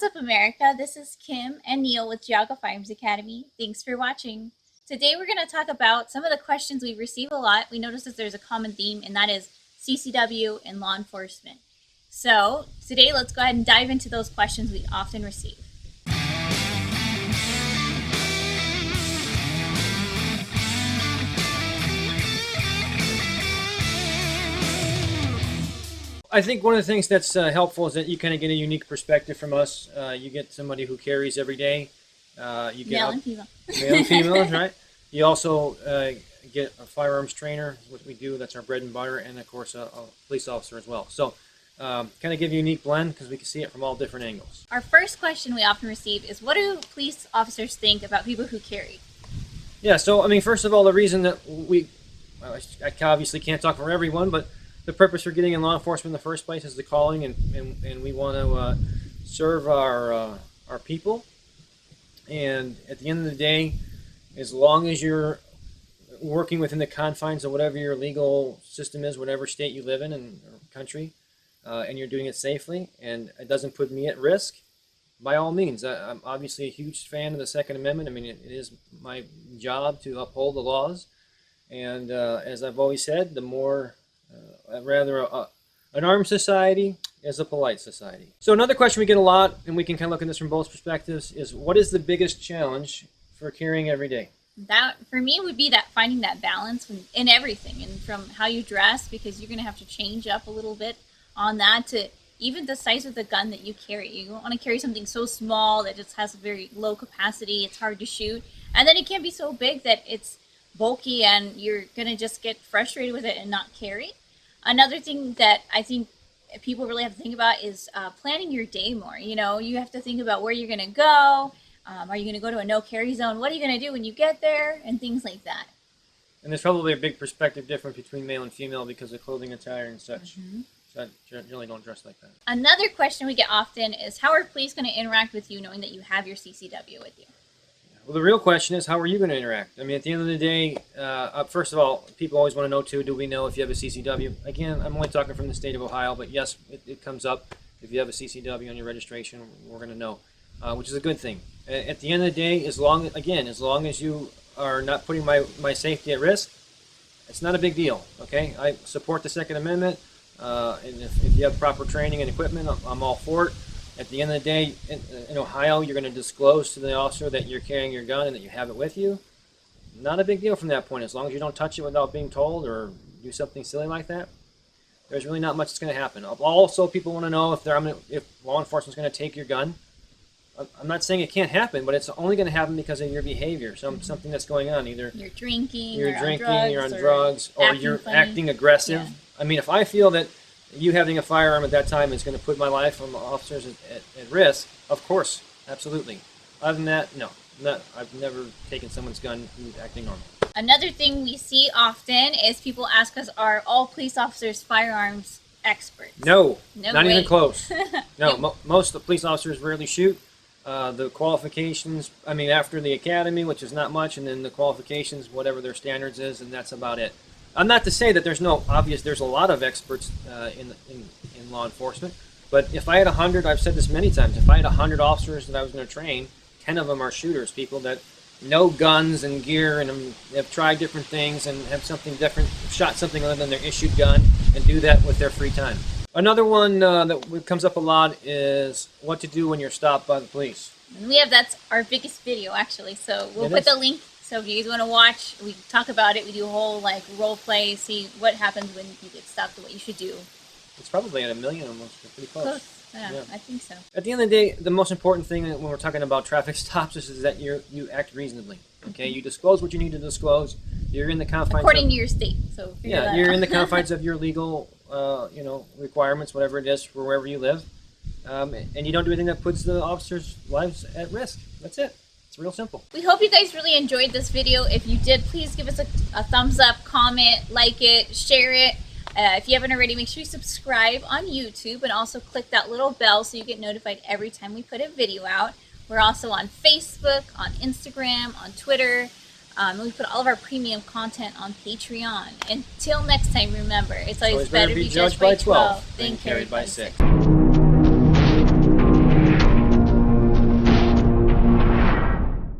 What's up, America? This is Kim and Neil with Geauga Firearms Academy. Thanks for watching. Today we're going to talk about some of the questions we receive a lot. We notice that there's a common theme, and that is CCW and law enforcement. So today let's go ahead and dive into those questions we often receive. I think one of the things that's helpful is that you kind of get a unique perspective from us. You get somebody who carries every day. You get Male and female. Male and female, right? You also get a firearms trainer, what we do. That's our bread and butter, and of course a police officer as well. So kind of give you a unique blend because we can see it from all different angles. Our first question we often receive is, what do police officers think about people who carry? Yeah, so I mean, first of all, the reason that I obviously can't talk for everyone, but the purpose for getting in law enforcement in the first place is the calling, and we want to serve our people. And at the end of the day, as long as you're working within the confines of whatever your legal system is, whatever state you live in and or country, and you're doing it safely, and it doesn't put me at risk, by all means. I'm obviously a huge fan of the Second Amendment. I mean, it is my job to uphold the laws, and as I've always said, the more an armed society is a polite society. So another question we get a lot, and we can kind of look at this from both perspectives, is what is the biggest challenge for carrying every day? That, for me, would be that finding that balance in everything, and from how you dress, because you're going to have to change up a little bit on that, to even the size of the gun that you carry. You don't want to carry something so small that just has a very low capacity, it's hard to shoot, and then it can be so big that it's bulky and you're going to just get frustrated with it and not carry. Another thing that I think people really have to think about is planning your day more. You know, you have to think about where you're going to go. Are you going to go to a no-carry zone? What are you going to do when you get there? And things like that. And there's probably a big perspective difference between male and female because of clothing attire and such. So I generally don't dress like that. Another question we get often is, how are police going to interact with you knowing that you have your CCW with you? Well, the real question is, how are you going to interact? I mean, at the end of the day, first of all, people always want to know, too, do we know if you have a CCW? Again, I'm only talking from the state of Ohio, but yes, it comes up. If you have a CCW on your registration, we're going to know, which is a good thing. At the end of the day, as long as you are not putting my safety at risk, it's not a big deal, okay? I support the Second Amendment, and if you have proper training and equipment, I'm all for it. At the end of the day, in Ohio, you're going to disclose to the officer that you're carrying your gun and that you have it with you. Not a big deal from that point. As long as you don't touch it without being told or do something silly like that, there's really not much that's going to happen. Also, people want to know if law enforcement's going to take your gun. I'm not saying it can't happen, but it's only going to happen because of your behavior, something that's going on. Either you're drinking, you're on drugs, or you're acting aggressive. Yeah. I mean, if I feel that you having a firearm at that time is going to put my life and officers at risk, of course, absolutely. Other than that, no. I've never taken someone's gun who's acting normal. Another thing we see often is people ask us, are all police officers firearms experts? No, not even close. No, most of the police officers rarely shoot. The qualifications, I mean, after the academy, which is not much, and then the qualifications, whatever their standards is, and that's about it. I'm not to say that there's a lot of experts in law enforcement, but if I had 100, I've said this many times, if I had 100 officers that I was going to train, 10 of them are shooters, people that know guns and gear and have tried different things and have something different, shot something other than their issued gun, and do that with their free time. Another one that comes up a lot is what to do when you're stopped by the police. And that's our biggest video, actually, so we'll put the link. So if you guys want to watch, we talk about it. We do a whole role play, see what happens when you get stopped and what you should do. It's probably at 1 million almost. We're pretty close. Yeah, I think so. At the end of the day, the most important thing when we're talking about traffic stops is that you act reasonably. Okay, you disclose what you need to disclose. You're in the confines according to your state. So you're in the confines of your legal requirements, whatever it is for wherever you live, and you don't do anything that puts the officers' lives at risk. That's it. It's real simple. We hope you guys really enjoyed this video. If you did, please give us a thumbs up, comment, like it, share it. If you haven't already, make sure you subscribe on YouTube and also click that little bell so you get notified every time we put a video out. We're also on Facebook, on Instagram, on Twitter. And we put all of our premium content on Patreon. Until next time, remember, it's always better to be judged by 12 than carried by 6.